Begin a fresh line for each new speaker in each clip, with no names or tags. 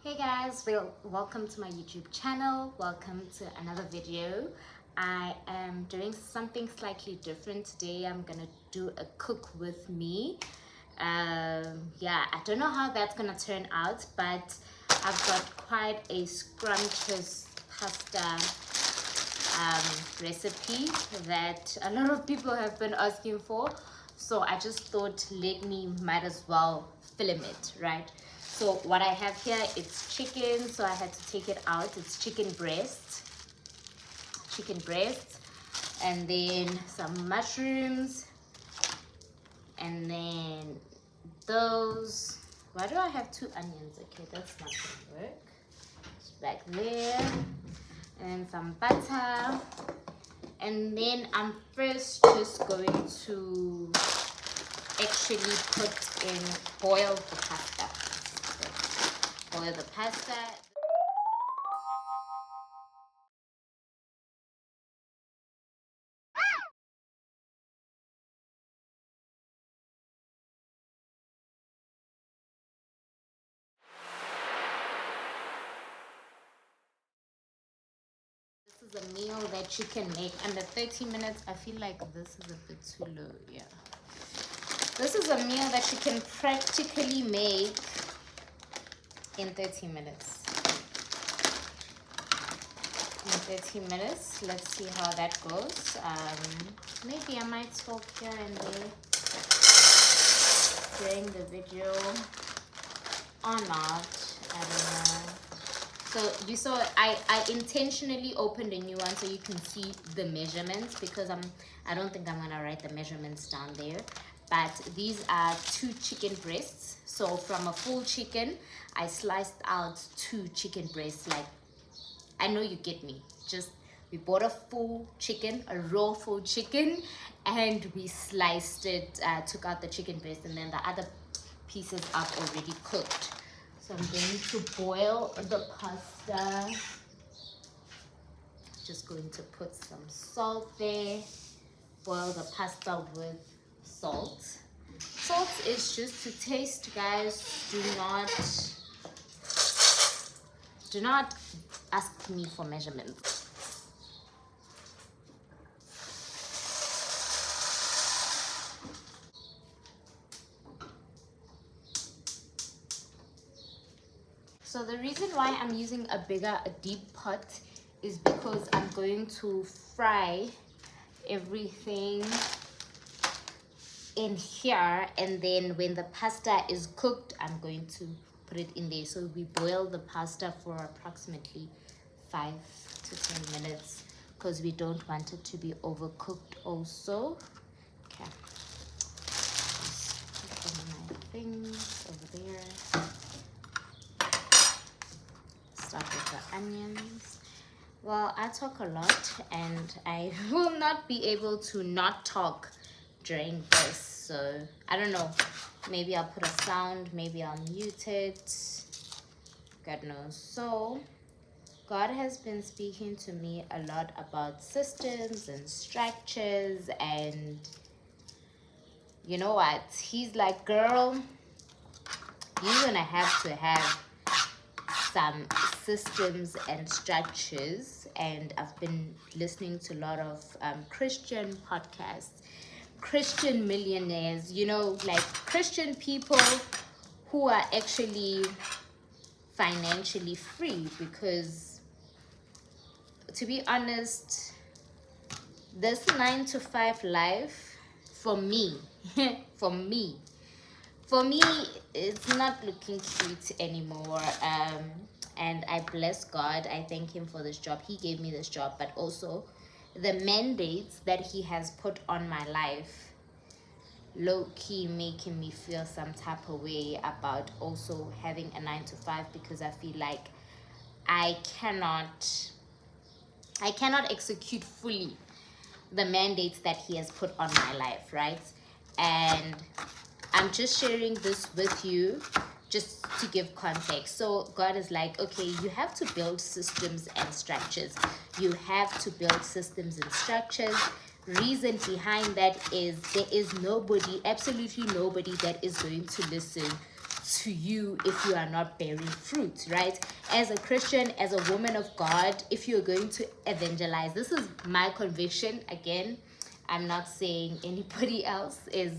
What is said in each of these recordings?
Hey guys, welcome to my YouTube channel. Welcome to another video. I am doing something slightly different today. I'm gonna do a cook with me. Yeah, I don't know how that's gonna turn out, but I've got quite a scrumptious pasta recipe that a lot of people have been asking for. So I just thought might as well film it, right? So what I have here, it's chicken, so I had to take it out. It's chicken breast, and then some mushrooms, and then those. Why do I have two onions? Okay, that's not gonna work. It's back there, and some butter, and then I'm first just going to actually boil the pasta. Boil the pasta. This is a meal that you can make under 30 minutes. I feel like this is a bit too low. Yeah. This is a meal that you can practically make in 30 minutes. In 30 minutes. Let's see how that goes. Maybe I might talk here and there during the video or not. I don't know. So you saw I intentionally opened a new one so you can see the measurements, because I don't think I'm gonna write the measurements down there. But these are 2 chicken breasts. So from a full chicken, I sliced out 2 chicken breasts. Like, I know you get me. Just we bought a full chicken, a raw full chicken, and we sliced it, took out the chicken breast, and then the other pieces are already cooked. So I'm going to boil the pasta. Just going to put some salt there. Boil the pasta with salt. Salt is just to taste, guys. Do not ask me for measurements. So the reason why I'm using a deep pot is because I'm going to fry everything in here, and then when the pasta is cooked, I'm going to put it in there. So we boil the pasta for approximately 5 to 10 minutes because we don't want it to be overcooked also. Okay, just put my things over there. Start with the onions. Well, I talk a lot and I will not be able to not talk during this, so I don't know, maybe I'll put a sound, maybe I'll mute it, God knows. So God has been speaking to me a lot about systems and structures, and you know what, he's like, girl, you're gonna have to have some systems and structures. And I've been listening to a lot of Christian podcasts, Christian millionaires, you know, like Christian people who are actually financially free. Because to be honest, this 9-to-5 life for me for me it's not looking cute anymore. And I bless God. I thank him for this job. He gave me this job, but also the mandates that he has put on my life, low-key making me feel some type of way about also having a 9-to-5, because I feel like I cannot execute fully the mandates that he has put on my life, right? And I'm just sharing this with you just to give context. So God is like, okay, you have to build systems and structures. You have to build systems and structures. Reason behind that is there is nobody, absolutely nobody, that is going to listen to you if you are not bearing fruit, right? As a Christian, as a woman of God, if you're going to evangelize, this is my conviction. Again, I'm not saying anybody else is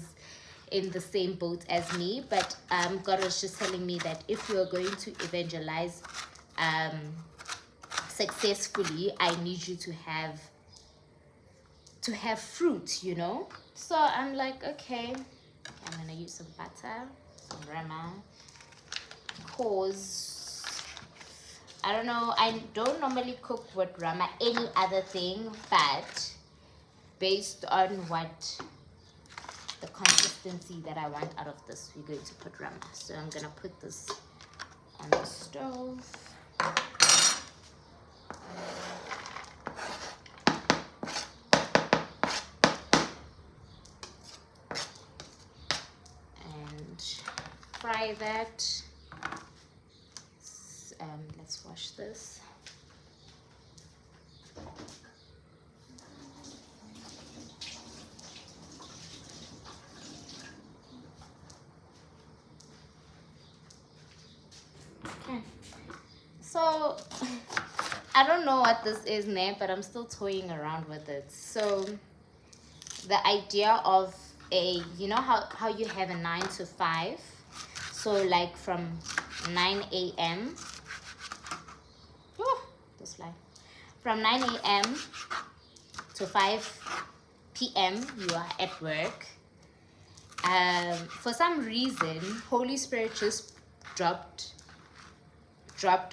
in the same boat as me, but God was just telling me that if you are going to evangelize successfully, I need you to have fruit, you know. So I'm like, okay, I'm gonna use some butter, some rama, cause I don't know, I don't normally cook with rama any other thing, but based on what the consistency that I want out of this, we're going to put rama. So I'm gonna put this on the stove. And fry that. Let's wash this. Okay. So I don't know what this is now, but I'm still toying around with it. So the idea of a, you know how you have a 9 to 5, so like from 9 a.m. this line from 9 a.m. to 5 p.m. you are at work. For some reason, Holy Spirit just dropped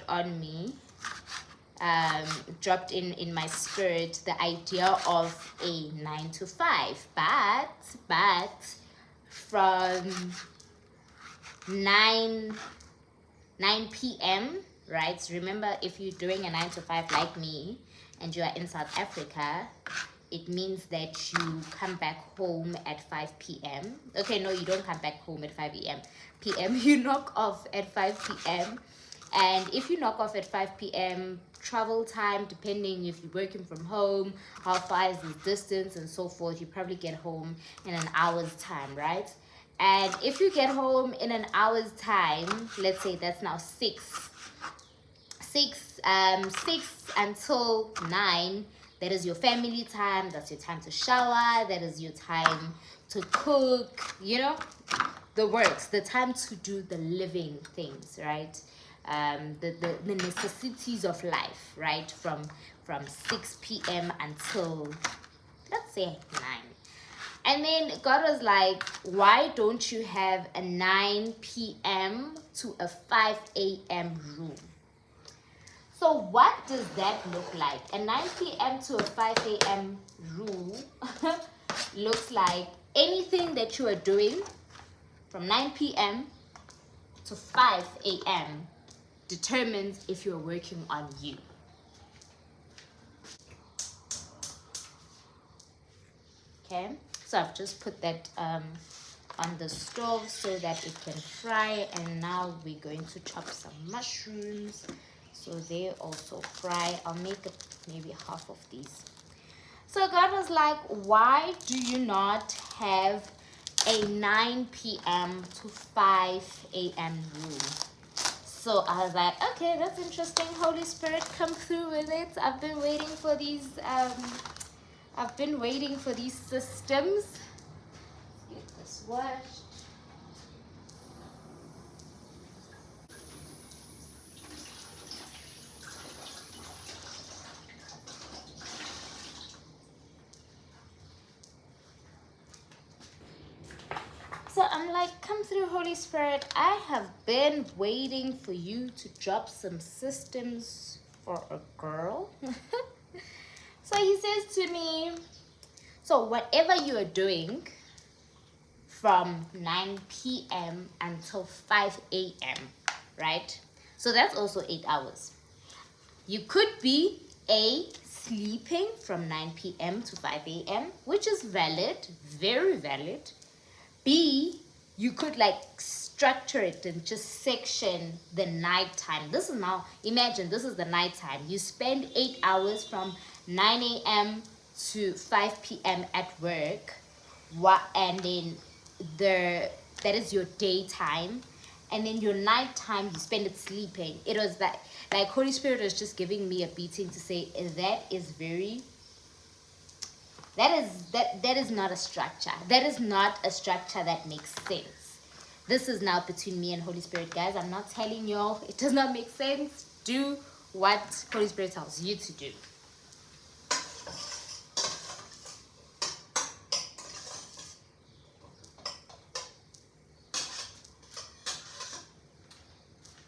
on me, dropped in my spirit the idea of a 9 to 5, but from 9 p.m., right? So remember, if you're doing a 9 to 5 like me and you are in South Africa, it means that you come back home at 5 p.m. Okay, no, you don't come back home at 5 p.m. You knock off at 5 p.m. And if you knock off at 5 p.m., travel time, depending if you're working from home, how far is the distance and so forth, you probably get home in an hour's time, right? And if you get home in an hour's time, let's say that's now 6 until 9, that is your family time, that's your time to shower, that is your time to cook, you know, the works, the time to do the living things, right? The necessities of life, right? From 6 p.m. until, let's say, 9. And then God was like, why don't you have a 9 p.m. to a 5 a.m. rule? So what does that look like? A 9 p.m. to a 5 a.m. rule looks like anything that you are doing from 9 p.m. to 5 a.m. determines if you're working on you. Okay, so I've just put that on the stove so that it can fry, and now we're going to chop some mushrooms so they also fry. I'll make maybe half of these. So God was like, why do you not have a 9 p.m. to 5 a.m. rule? So I was like, okay, that's interesting. Holy Spirit, come through with it. I've been waiting for these systems. Get this washed. So I'm like, come through, Holy Spirit. I have been waiting for you to drop some systems for a girl. So he says to me, so whatever you are doing from 9 p.m. until 5 a.m., right? So that's also 8 hours. You could be sleeping from 9 p.m. to 5 a.m., which is valid, very valid. B, you could like structure it and just section the night time. This is now, imagine this is the night time. You spend 8 hours from 9 a.m. to 5 p.m. at work, and then that is your daytime, and then your night time you spend it sleeping. It was like Holy Spirit was just giving me a beating to say that is very, that is not a structure. That is not a structure that makes sense. This is now between me and Holy Spirit, guys. I'm not telling y'all. It does not make sense. Do what Holy Spirit tells you to do.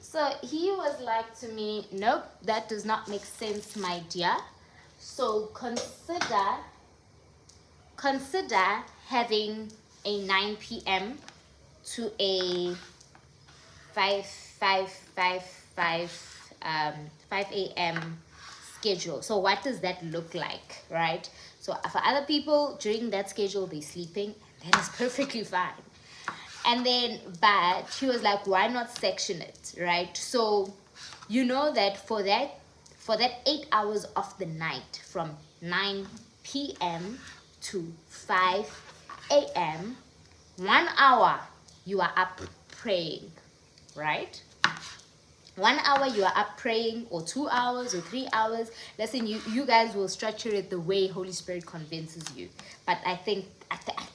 So he was like to me, nope, that does not make sense, my dear. So consider having a 9 p.m. to a 5 a.m. schedule. So what does that look like, right? So for other people, during that schedule, they're sleeping. That is perfectly fine. And then, but he was like, why not section it, right? So you know that for that 8 hours of the night, from 9 p.m. to 5 a.m., 1 hour you are up praying, right? 1 hour you are up praying, or 2 hours or 3 hours. Listen, you guys will structure it the way Holy Spirit convinces you. But I think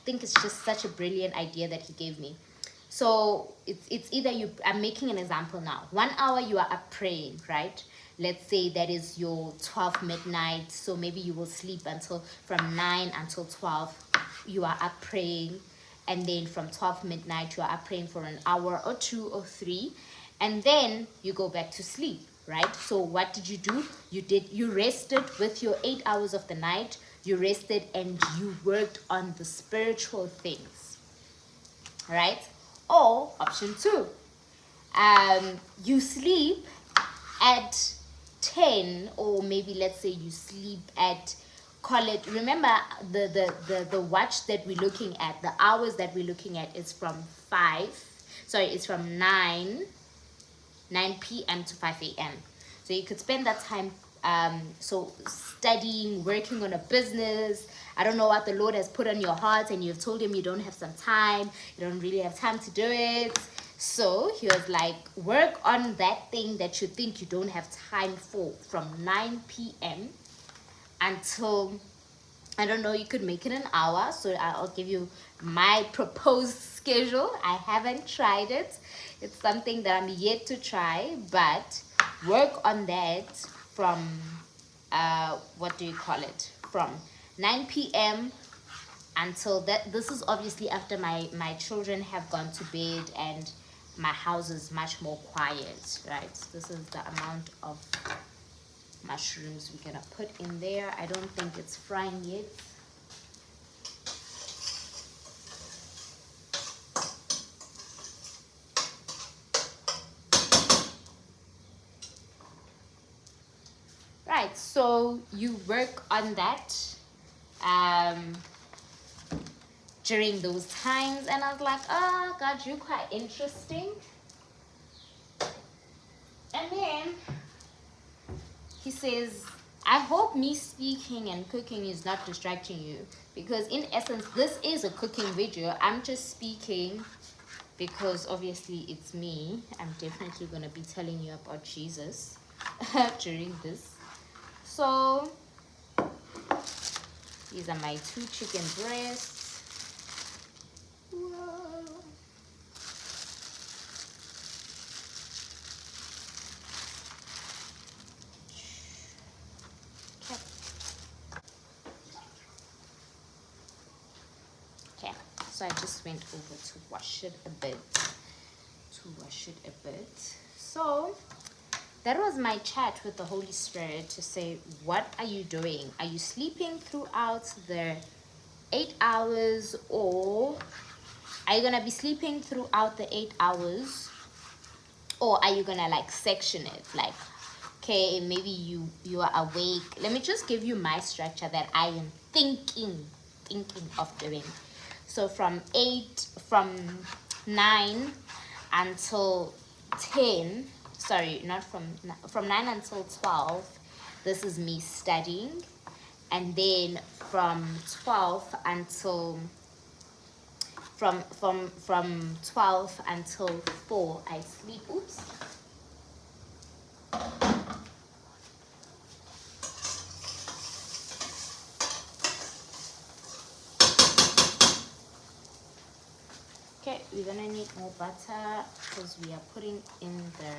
it's just such a brilliant idea that he gave me. So it's either I'm making an example now. 1 hour you are up praying, right? Let's say that is your 12 midnight. So maybe you will sleep until from 9 until 12. You are up praying, and then from 12 midnight you are up praying for an hour or 2 or 3, and then you go back to sleep, right? So what did you do? You rested with your 8 hours of the night. You rested and you worked on the spiritual things, right? Or option 2, you sleep at 10, or maybe let's say you sleep at, call it, remember the watch that we're looking at, the hours that we're looking at is from 9 p.m. to 5 a.m. So you could spend that time so studying, working on a business. I don't know what the Lord has put on your heart, and you've told him you don't have some time, you don't really have time to do it. So he was like, work on that thing that you think you don't have time for, from 9 p.m. until, I don't know, you could make it an hour. So I'll give you my proposed schedule. I haven't tried it. It's something that I'm yet to try, but work on that from, what do you call it? From 9 p.m. until that. This is obviously after my children have gone to bed and my house is much more quiet, right? This is the amount of mushrooms we're gonna put in there. I don't think it's frying yet. Right, so you work on that during those times, and I was like, oh God, you're quite interesting. And then he says, I hope me speaking and cooking is not distracting you, because in essence this is a cooking video. I'm just speaking because obviously it's me. I'm definitely going to be telling you about Jesus during this. So these are my 2 chicken breasts. Whoa. Okay, so I just went over to wash it a bit. So that was my chat with the Holy Spirit to say, what are you doing? Are you sleeping throughout the 8 hours, or are you gonna be sleeping throughout the 8 hours, or are you gonna like section it? Like, okay, maybe you are awake. Let me just give you my structure that I am thinking of doing. So from 9 until 10, sorry, not from 9 until 12, this is me studying. And then from 12 until from 12 until 4 I sleep. Oops. Okay, we're gonna need more butter because we are putting in the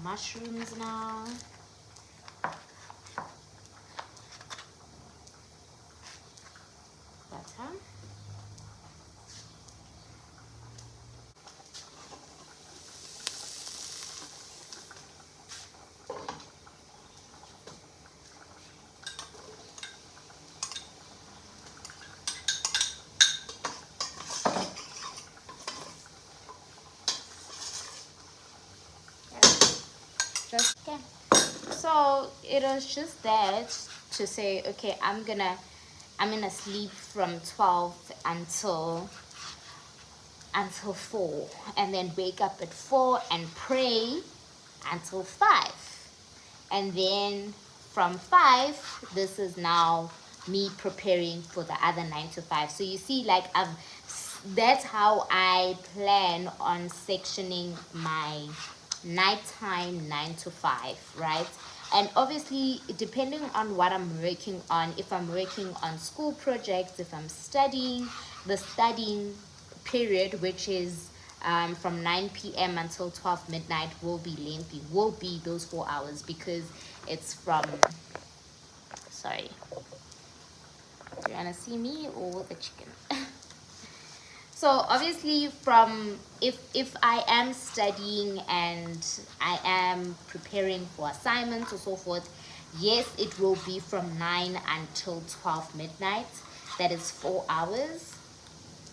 mushrooms now. Butter. Just okay. So it was just that to say, okay, I'm gonna sleep from 12 until 4, and then wake up at 4 and pray until 5, and then from 5 this is now me preparing for the other 9 to 5. So you see, like, that's how I plan on sectioning my nighttime 9 to 5, right? And obviously, depending on what I'm working on, if I'm working on school projects, if I'm studying, the studying period, which is from 9 p.m. until 12 midnight, will be lengthy, will be those 4 hours, because it's from, sorry, do you want to see me or the chicken? So obviously, from if I am studying and I am preparing for assignments or so forth, yes, it will be from 9 until 12 midnight. That is 4 hours.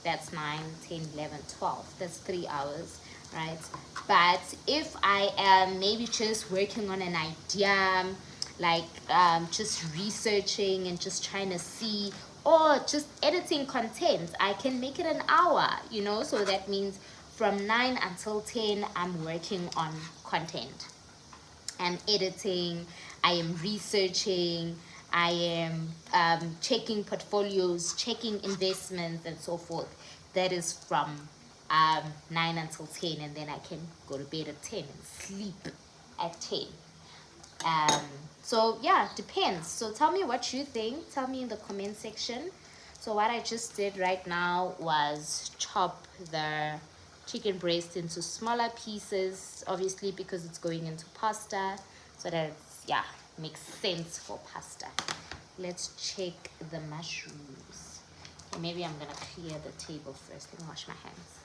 That's 9, 10, 11, 12. That's 3 hours, right? But if I am maybe just working on an idea, like just researching and just trying to see, or just editing content, I can make it an hour, you know. So that means from 9 until 10 I'm working on content, I'm editing, I am researching, I am checking portfolios, checking investments, and so forth. That is from 9 until 10, and then I can go to bed at 10 and sleep at 10. Um, so yeah, depends. So tell me what you think. Tell me in the comment section. So what I just did right now was chop the chicken breast into smaller pieces, obviously because it's going into pasta, so that it's, yeah, makes sense for pasta. Let's check the mushrooms. Okay, maybe I'm gonna clear the table first. Let me wash my hands.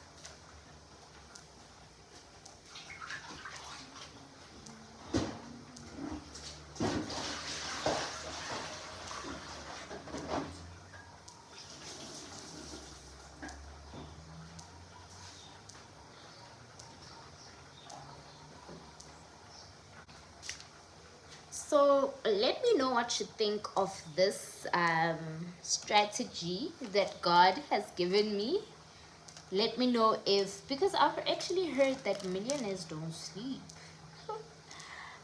So let me know what you think of this strategy that God has given me. Let me know if, because I've actually heard that millionaires don't sleep.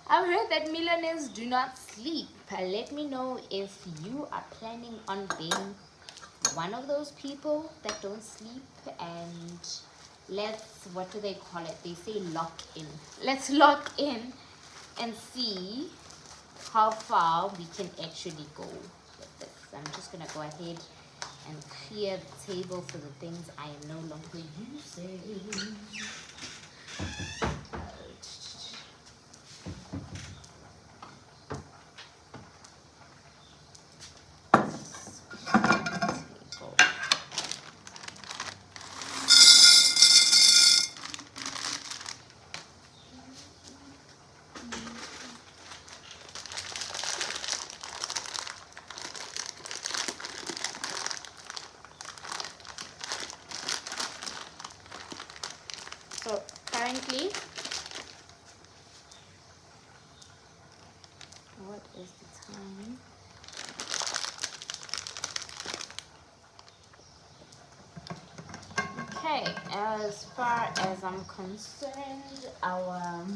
I've heard that millionaires do not sleep. Let me know if you are planning on being one of those people that don't sleep, and let's, what do they call it? They say lock in. Let's lock in and see how far we can actually go with this. I'm just gonna go ahead and clear the table for the things I am no longer using. So currently, what is the time? Okay, as far as I'm concerned, our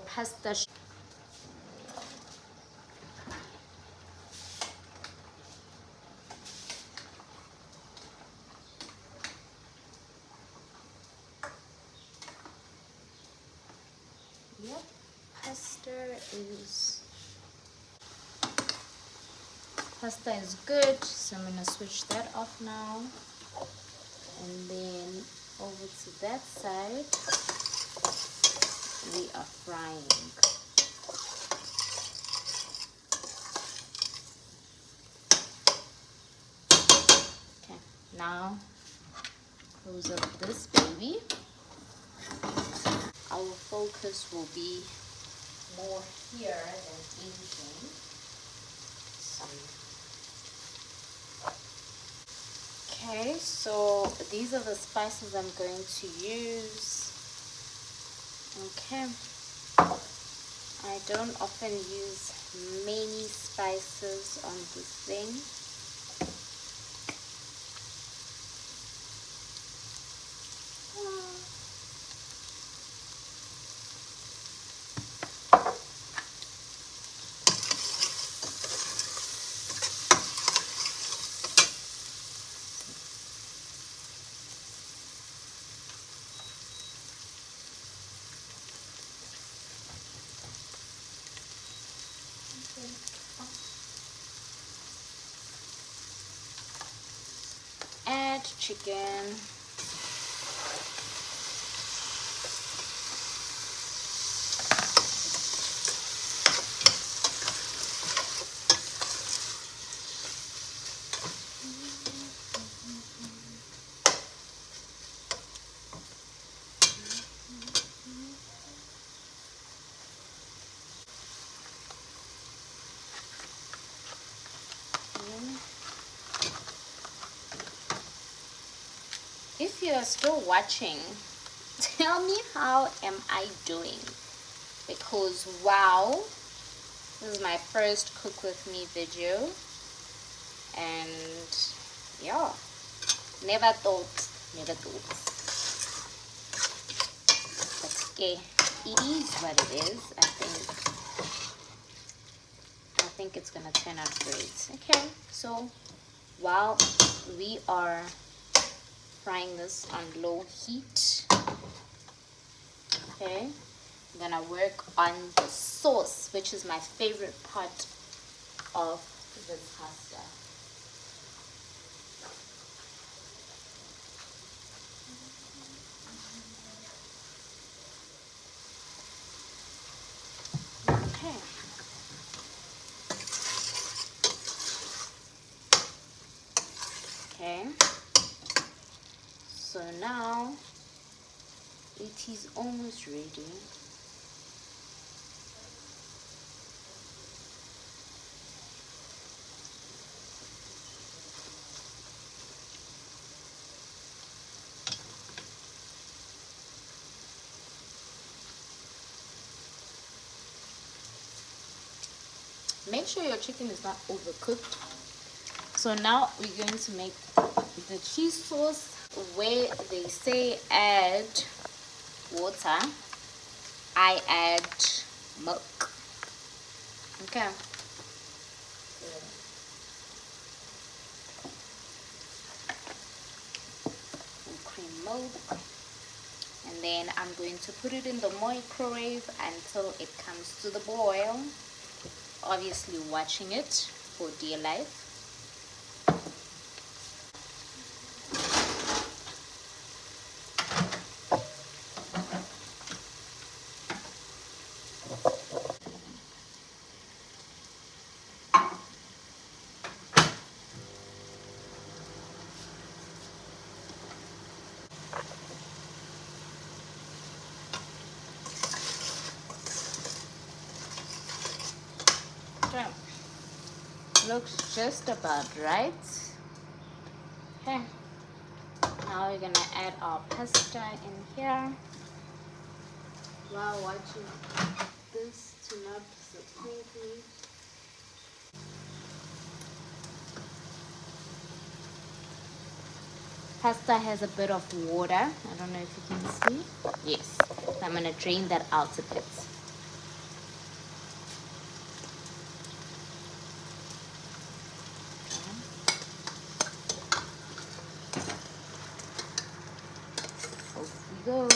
pasta Where is pasta? Is good, so I'm gonna switch that off now, and then over to that side we are frying. Okay, now close up this baby. Our focus will be more here than anything. Okay, so these are the spices I'm going to use. Okay, I don't often use many spices on this thing. Add chicken. If you are still watching, tell me how am I doing, because wow, this is my first cook with me video, and yeah, never thought. But okay, it is what it is. I think it's gonna turn out great. Okay, so while we are frying this on low heat, okay, I'm gonna work on the sauce, which is my favorite part of this pasta. Okay. Okay. So now it is almost ready. Make sure your chicken is not overcooked. So now we're going to make the cheese sauce. Where they say add water, I add milk. Okay. Cream milk. And then I'm going to put it in the microwave until it comes to the boil. Obviously watching it for dear life. Okay. Looks just about right. Okay. Now we're gonna add our pasta in here. While watching this to not disappoint me. Pasta has a bit of water. I don't know if you can see. Yes. I'm gonna drain that out a bit. Off we go.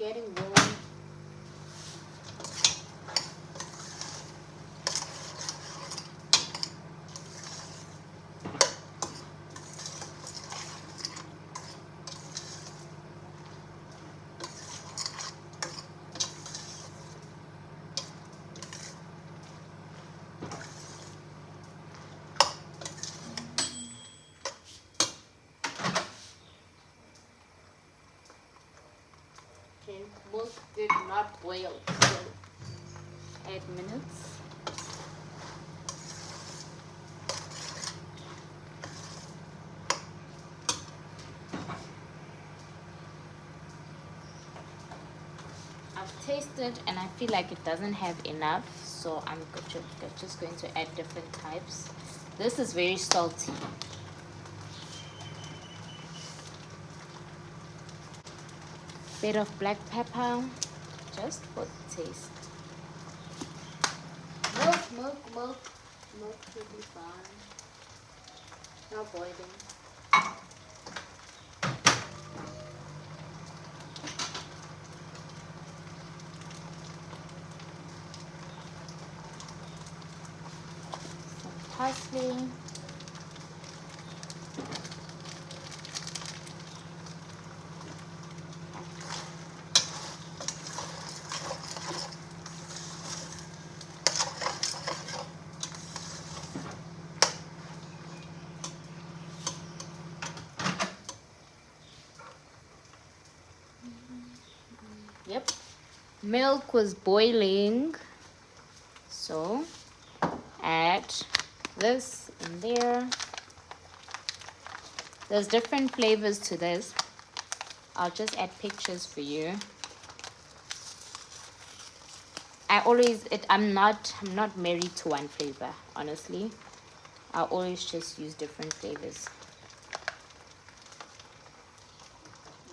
getting warm. Okay, milk did not boil, so add minutes. I've tasted and I feel like it doesn't have enough, so I'm just going to add different types. This is very salty. Bit of black pepper, just for the taste. Milk will be fine. No boiling. Some parsley. Yep, milk was boiling, so add this in there. There's different flavors to this. I'll just add pictures for you. I'm not married to one flavor, honestly. I always just use different flavors.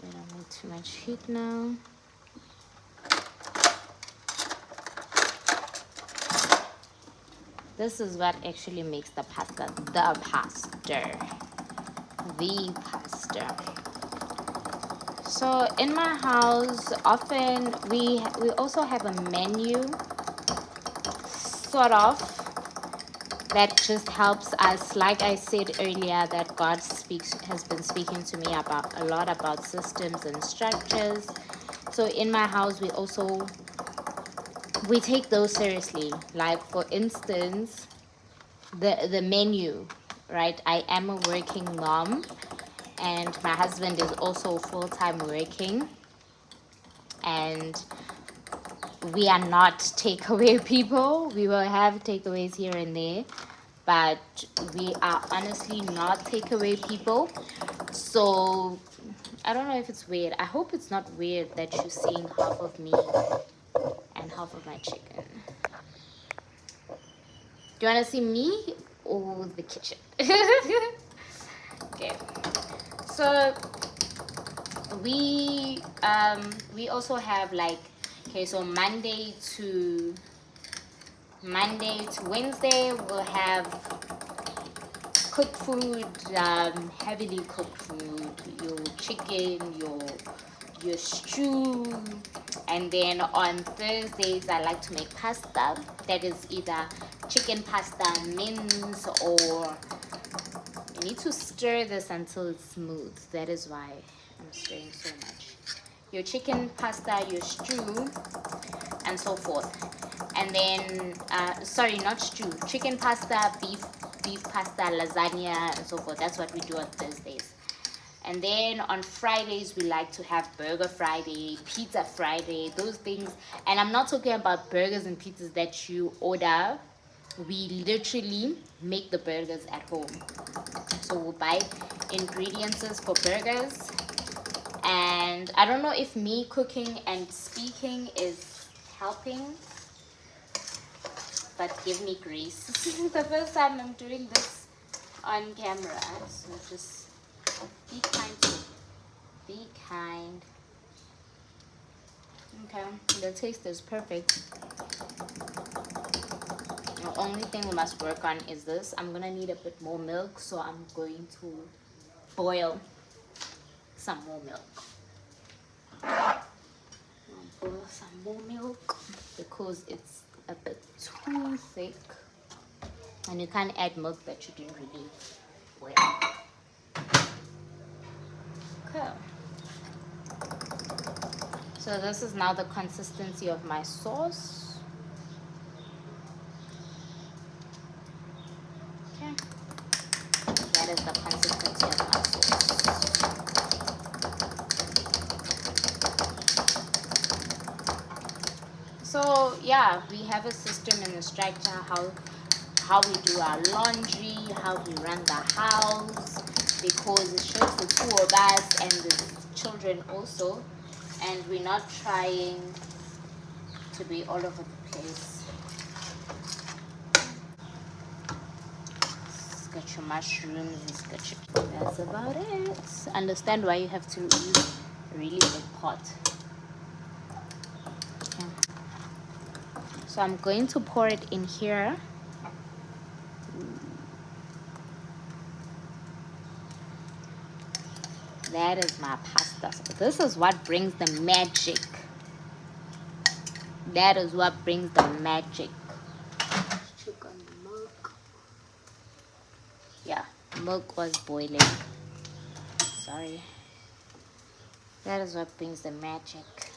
We don't need too much heat now. This is what actually makes the pasta the pasta. So in my house, often we also have a menu, sort of, that just helps us. Like I said earlier, that God has been speaking to me about a lot about systems and structures. So in my house, we take those seriously. Like, for instance, the menu, right? I am a working mom, and my husband is also full-time working, and we are not takeaway people. We will have takeaways here and there, but we are honestly not takeaway people. So I don't know if it's weird. I hope it's not weird that you're seeing half of me and half of my chicken. Do you want to see me or the kitchen? Okay, so we also have, like, okay, so Monday to Wednesday we'll have cooked food, heavily cooked food, your chicken, your stew. And then on Thursdays I like to make pasta. That is either chicken pasta, mince, or you need to stir this until it's smooth. That is why I'm stirring so much. Your chicken pasta, your stew, and so forth. And then sorry, not stew, chicken pasta, beef pasta, lasagna, and so forth. That's what we do on Thursdays. And then on Fridays we like to have Burger Friday, Pizza Friday, those things. And I'm not talking about burgers and pizzas that you order. We literally make the burgers at home. So we'll buy ingredients for burgers. And I don't know if me cooking and speaking is helping, but give me grace. This is the first time I'm doing this on camera, so just be kind to me. Be kind. Okay, the taste is perfect. The only thing we must work on is this. I'm gonna need a bit more milk, so I'm going to boil some more milk. pour some more milk because it's a bit too thick, and you can't add milk that you didn't really well. Okay. So this is now the consistency of my sauce. Okay. That is the consistency of my sauce. So yeah, we have a system and a structure how we do our laundry, how we run the house, because it's just the two of us and the children also, and we're not trying to be all over the place. Got your mushrooms, got your... That's about it. Understand why you have to use a really big pot. Okay. So I'm going to pour it in here. That is my pasta. So this is what brings the magic. That is what brings the magic. Chicken milk. Yeah, milk was boiling. Sorry. That is what brings the magic.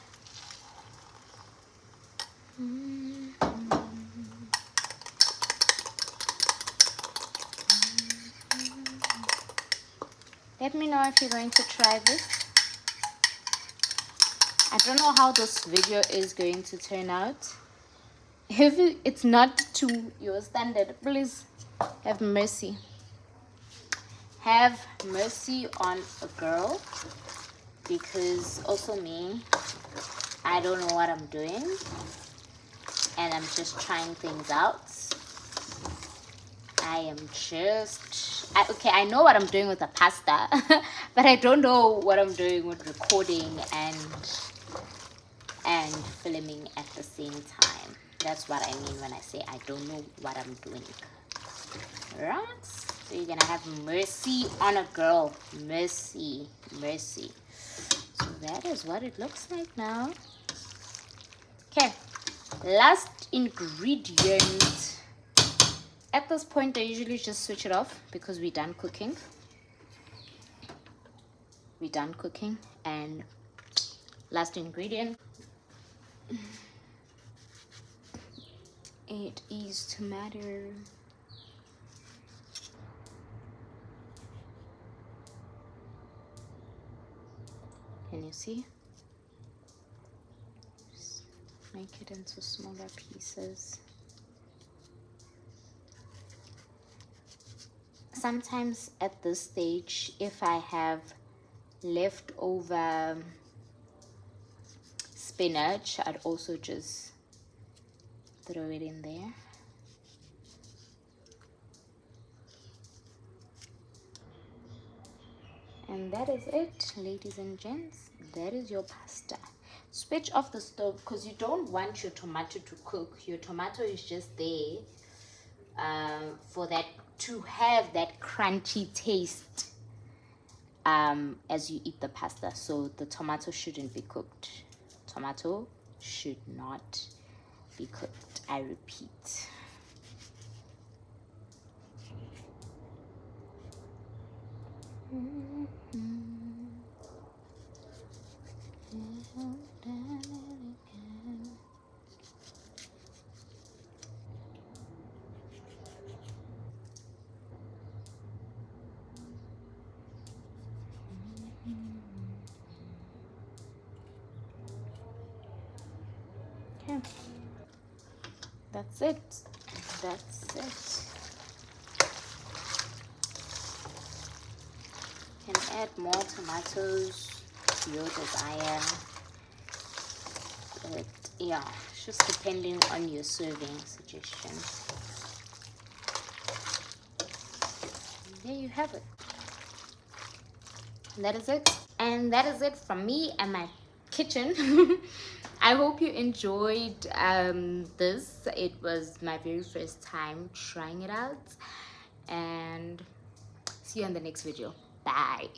Let me know if you're going to try this. I don't know how this video is going to turn out. If it's not to your standard, please have mercy. Have mercy on a girl, because also me, I don't know what I'm doing, and I'm just trying things out. I am just okay, I know what I'm doing with the pasta, but I don't know what I'm doing with recording and filming at the same time. That's what I mean when I say I don't know what I'm doing. Right? So you're gonna have mercy on a girl. Mercy. So that is what it looks like now. Okay, last ingredient. At this point, I usually just switch it off because we're done cooking. And last ingredient, it is tomato. Can you see? Just make it into smaller pieces. Sometimes at this stage, if I have leftover spinach, I'd also just throw it in there. And that is it, ladies and gents. That is your pasta. Switch off the stove because you don't want your tomato to cook. Your tomato is just there for that to have that crunchy taste as you eat the pasta. So the tomato shouldn't be cooked. Tomato should not be cooked, I repeat. Okay, that's it. You can add more tomatoes to your desire, but yeah, it's just depending on your serving suggestion. There you have it. That is it. And that is it from me and my kitchen. I hope you enjoyed this. It was my very first time trying it out, and see you in the next video. Bye.